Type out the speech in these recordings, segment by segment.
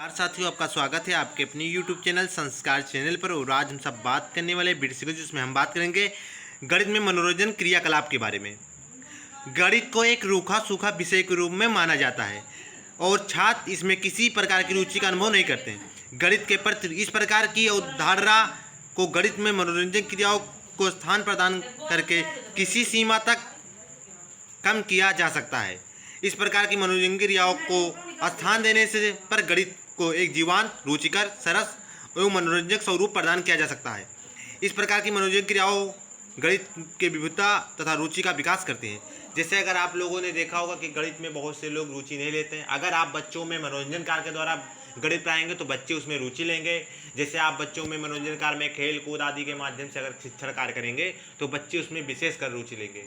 साथियों, आपका स्वागत है आपके अपनी YouTube चैनल संस्कार चैनल पर। और आज हम सब बात करने वाले विषय जिसमें हम बात करेंगे गणित में मनोरंजन क्रियाकलाप के बारे में। गणित को एक रूखा सूखा विषय के रूप में माना जाता है और छात्र इसमें किसी प्रकार की रुचि का अनुभव नहीं करते हैं। गणित के प्रति इस प्रकार की अवधारणा को गणित में मनोरंजन क्रियाओं को स्थान प्रदान करके किसी सीमा तक कम किया जा सकता है। इस प्रकार की मनोरंजन क्रियाओं को स्थान देने से पर गणित को एक जीवंत, रुचिकर, सरस एवं मनोरंजक स्वरूप प्रदान किया जा सकता है। इस प्रकार की मनोरंजन क्रियाओं गणित के विविधता तथा रुचि का विकास करते हैं। जैसे अगर आप लोगों ने देखा होगा कि गणित में बहुत से लोग रुचि नहीं लेते हैं। अगर आप बच्चों में मनोरंजन कार्य के द्वारा गणित पढ़ाएंगे तो बच्चे उसमें रुचि लेंगे। जैसे आप बच्चों में मनोरंजन कार्य में खेल कूद आदि के माध्यम से अगर शिक्षण कार्य करेंगे तो बच्चे उसमें विशेषकर रुचि लेंगे।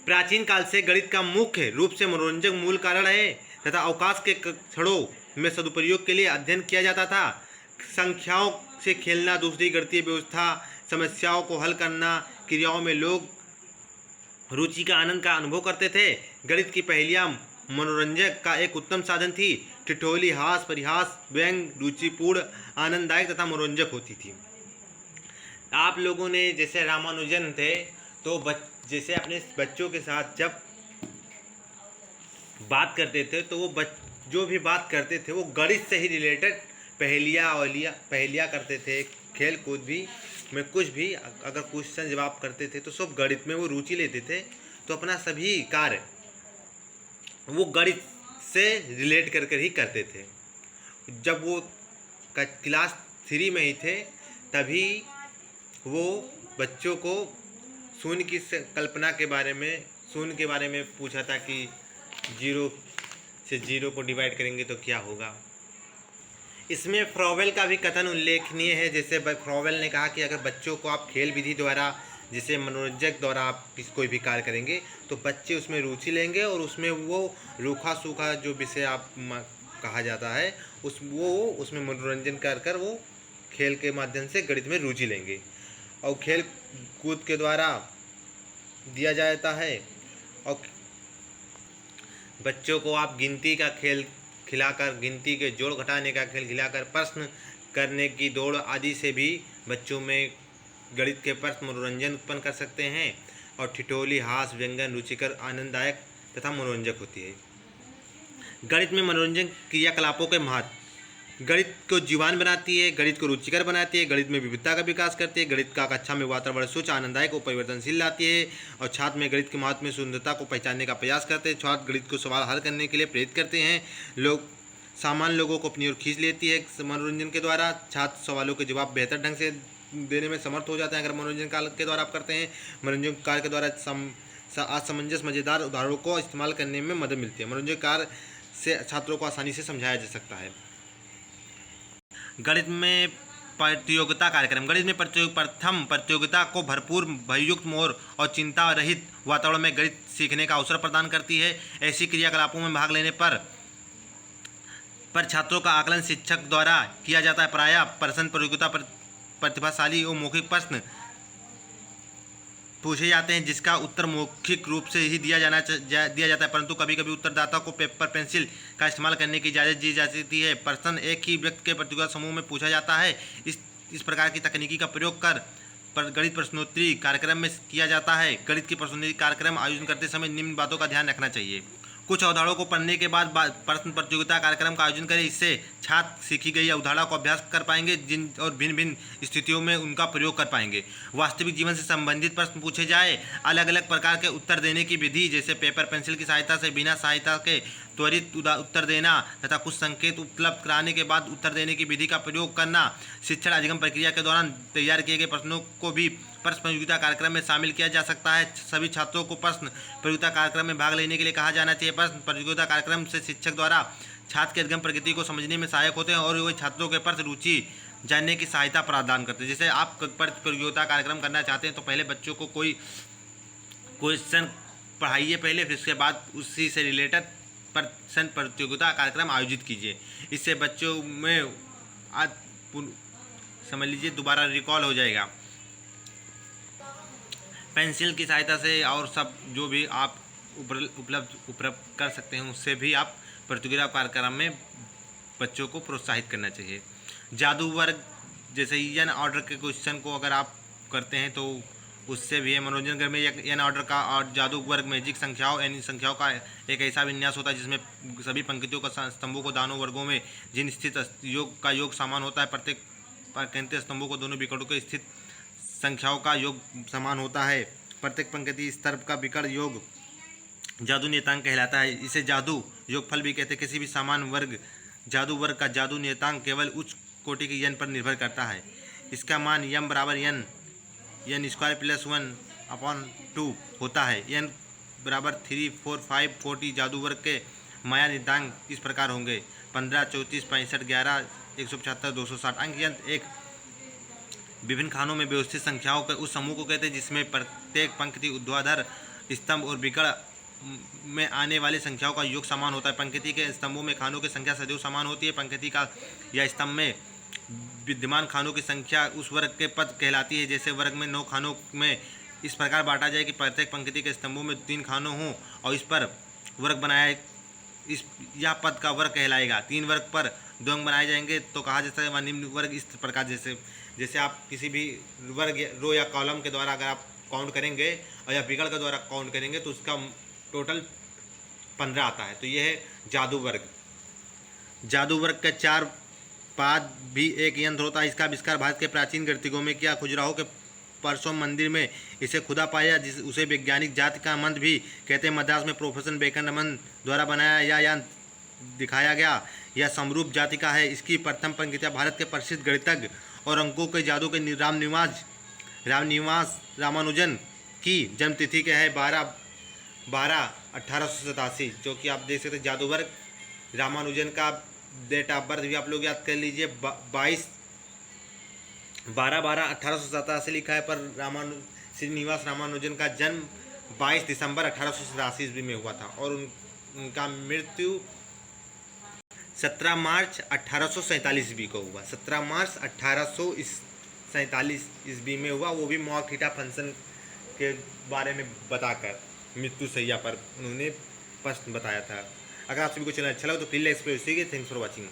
प्राचीन काल से गणित का मुख्य रूप से मनोरंजक मूल कारण है तथा अवकाश के क्षणों में सदुपयोग के लिए अध्ययन किया जाता था। संख्याओं से खेलना, दूसरी गणितीय व्यवस्था, समस्याओं को हल करना क्रियाओं में लोग रुचि का आनंद का अनुभव करते थे। गणित की पहेलियां मनोरंजक का एक उत्तम साधन थी। ठिठोली, हास, परिहास, व्यंग रुचिपूर्ण, आनंददायक तथा मनोरंजक होती थी। आप लोगों ने जैसे रामानुजन थे तो जैसे अपने बच्चों के साथ जब बात करते थे तो वो जो भी बात करते थे वो गणित से ही रिलेटेड पहेलियाँ करते थे। खेल कूद भी में कुछ भी अगर क्वेश्चन जवाब करते थे तो सब गणित में वो रुचि लेते थे। तो अपना सभी कार्य वो गणित से रिलेट कर ही करते थे। जब वो क्लास 3 में ही थे तभी वो बच्चों को शून्य की कल्पना के बारे में पूछा था कि 0 से 0 को डिवाइड करेंगे तो क्या होगा। इसमें फ्रॉवेल का भी कथन उल्लेखनीय है। जैसे फ्रॉवेल ने कहा कि अगर बच्चों को आप खेल विधि द्वारा जिसे मनोरंजक द्वारा आप कोई भी कार्य करेंगे तो बच्चे उसमें रुचि लेंगे और उसमें वो रूखा सूखा जो विषय आप कहा जाता है उसमें मनोरंजन कर वो खेल के माध्यम से गणित में रुचि लेंगे। और खेल कूद के द्वारा दिया जाता है। और बच्चों को आप गिनती का खेल खिलाकर, गिनती के जोड़ घटाने का खेल खिलाकर, प्रश्न करने की दौड़ आदि से भी बच्चों में गणित के प्रति मनोरंजन उत्पन्न कर सकते हैं। और ठिठोली, हास, व्यंजन रुचिकर, आनंददायक तथा मनोरंजक होती है। गणित में मनोरंजन क्रियाकलापों के महत्व गणित को जीवान बनाती है, गणित को रुचिकर बनाती है, गणित में विविधता का विकास करती है, गणित का कक्षा में वातावरण स्वच्छ, आनंददायक और परिवर्तनशील लाती है। और छात्र में गणित के महत्व में सुंदरता को पहचानने का प्रयास करते हैं। छात्र गणित को सवाल हल करने के लिए प्रेरित करते हैं। सामान्य लोगों को अपनी ओर खींच लेती है। मनोरंजन के द्वारा छात्र सवालों के जवाब बेहतर ढंग से देने में समर्थ हो जाते हैं। अगर मनोरंजन कार्य के द्वारा आप करते हैं, मनोरंजन कार्य के द्वारा असमंजस मज़ेदार उदाहरणों को इस्तेमाल करने में मदद मिलती है। मनोरंजन कार्य से छात्रों को आसानी से समझाया जा सकता है। गणित में प्रतियोगिता कार्यक्रम गणित में प्रथम प्रतियोगिता को भरपूर, भययुक्त, मोर और चिंता रहित वातावरण में गणित सीखने का अवसर प्रदान करती है। ऐसी क्रियाकलापों में भाग लेने पर छात्रों का आकलन शिक्षक द्वारा किया जाता है। प्रायः प्रश्न प्रतियोगिता प्रतिभाशाली और मौखिक प्रश्न पूछे जाते हैं जिसका उत्तर मौखिक रूप से ही दिया जाता है, परंतु कभी कभी उत्तरदाता को पेपर पेंसिल का इस्तेमाल करने की इजाज़त दी जाती है। प्रश्न एक ही व्यक्ति के प्रतियोगिता समूह में पूछा जाता है। इस प्रकार की तकनीकी का प्रयोग कर गणित प्रश्नोत्तरी कार्यक्रम में किया जाता है। गणित की प्रश्नोत्तरी कार्यक्रम आयोजन करते समय निम्न बातों का ध्यान रखना चाहिए। कुछ अवधारणाओं को पढ़ने के बाद प्रश्न प्रतियोगिता कार्यक्रम का आयोजन करें। इससे छात्र सीखी गई अवधारणा को अभ्यास कर पाएंगे और भिन्न भिन्न स्थितियों में उनका प्रयोग कर पाएंगे। वास्तविक जीवन से संबंधित प्रश्न पूछे जाए। अलग अलग प्रकार के उत्तर देने की विधि जैसे पेपर पेंसिल की सहायता से बिना सहायता के त्वरित उत्तर देना तथा कुछ संकेत उपलब्ध कराने के बाद उत्तर देने की विधि का प्रयोग करना। शिक्षण अधिगम प्रक्रिया के दौरान तैयार किए गए प्रश्नों को भी प्रश्न प्रतियोगिता कार्यक्रम में शामिल किया जा सकता है। सभी छात्रों को प्रश्न प्रतियोगिता कार्यक्रम में भाग लेने के लिए कहा जाना चाहिए। प्रश्न प्रतियोगिता कार्यक्रम से शिक्षक द्वारा छात्र की अधिगम प्रकृति को समझने में सहायक होते हैं और वे छात्रों के प्रति रुचि जानने की सहायता प्रदान करते हैं। जैसे आप प्रतियोगिता कार्यक्रम करना चाहते हैं तो पहले बच्चों को कोई क्वेश्चन पढ़ाइए पहले, फिर उसके बाद उसी से रिलेटेड प्रश्न प्रतियोगिता कार्यक्रम आयोजित कीजिए। इससे बच्चों में समझ लीजिए दोबारा रिकॉल हो जाएगा। पेंसिल की सहायता से और सब जो भी आप उपलब्ध कर सकते हैं उससे भी आप प्रतियोगिता कार्यक्रम में बच्चों को प्रोत्साहित करना चाहिए। जादू वर्ग, जैसे एन ऑर्डर के क्वेश्चन को अगर आप करते हैं तो उससे भी है। मनोरंजन घर में एन ऑर्डर का और जादू वर्ग मैजिक संख्याओं यानी संख्याओं का एक ऐसा विन्यास होता है जिसमें सभी पंक्तियों का स्तंभों को दानों वर्गों में जिन स्थित योग का योग समान होता है, प्रत्येक पंक्ति स्तंभों को दोनों विकटों के स्थित संख्याओं का योग समान होता है। प्रत्येक पंक्ति स्तर का विकट योग जादू नियतांक कहलाता है। इसे जादू योगफल भी कहते हैं। किसी भी समान वर्ग जादू वर्ग का जादू नियतांक केवल उच्च कोटि के यन पर निर्भर करता है। इसका मान यम बराबर यन स्क्वायर प्लस 1/2 होता है। यन बराबर 3, 4, 5, 40 जादू वर्ग के माया नियतांक इस प्रकार होंगे: 15, 34, 65, 11, 175, 260 अंक। यंत्र एक विभिन्न खानों में व्यवस्थित संख्याओं के उस समूह को कहते हैं जिसमें प्रत्येक पंक्ति ऊर्ध्वाधर स्तंभ और विकर्ण में आने वाली संख्याओं का योग समान होता है। पंक्ति के स्तंभों में खानों की संख्या सदैव समान होती है। पंक्ति का या स्तंभ में विद्यमान खानों की संख्या उस वर्ग के पद कहलाती है। जैसे वर्ग में 9 खानों में इस प्रकार बांटा जाए कि प्रत्येक पंक्ति के स्तंभों में 3 खानों हों और इस पर वर्ग बनाया, इस यह पद का वर्ग कहलाएगा। 3 वर्ग पर 2 अंक बनाए जाएंगे तो कहा जाता है निम्न वर्ग। इस प्रकार जैसे आप किसी भी वर्ग रो या कॉलम के द्वारा अगर आप काउंट करेंगे और या विकर्ण के द्वारा काउंट करेंगे तो उसका टोटल 15 आता है। तो यह है जादू वर्ग। जादू वर्ग का 4 पाद भी एक यंत्र होता है। इसका आविष्कार भारत के प्राचीन गृहस्थों में किया। खजुराहो के परसों मंदिर में इसे खुदा पाया, उसे वैज्ञानिक जाति का मंत्र भी कहते हैं। मद्रास में प्रोफेसर बेकन रमन द्वारा बनाया या यंत्र दिखाया गया। यह समरूप जाति का है। इसकी प्रथम पंक्तियाँ भारत के प्रसिद्ध गणितज्ञ और अंकों के जादू के रामनिवास रामानुजन की जन्मतिथि के है 12/1887, जो कि आप देख सकते हैं। जादू वर्ग रामानुजन का डेट ऑफ बर्थ भी आप लोग याद कर लीजिए। 12/1887 लिखा है, पर श्रीनिवास रामानुजन का जन्म 22 दिसंबर 1887 ईस्वी में हुआ था और उनका मृत्यु 17 मार्च 1847 ईस्वी को हुआ। 17 मार्च 1847 ईस्वी में हुआ, वो भी मॉक थीटा फंक्शन के बारे में बताकर मृत्यु सैया पर उन्होंने प्रश्न बताया था। अगर आप सभी को चैनल अच्छा लगा तो प्लीज़ लाइक, सब्सक्राइब कीजिए। Thanks for watching.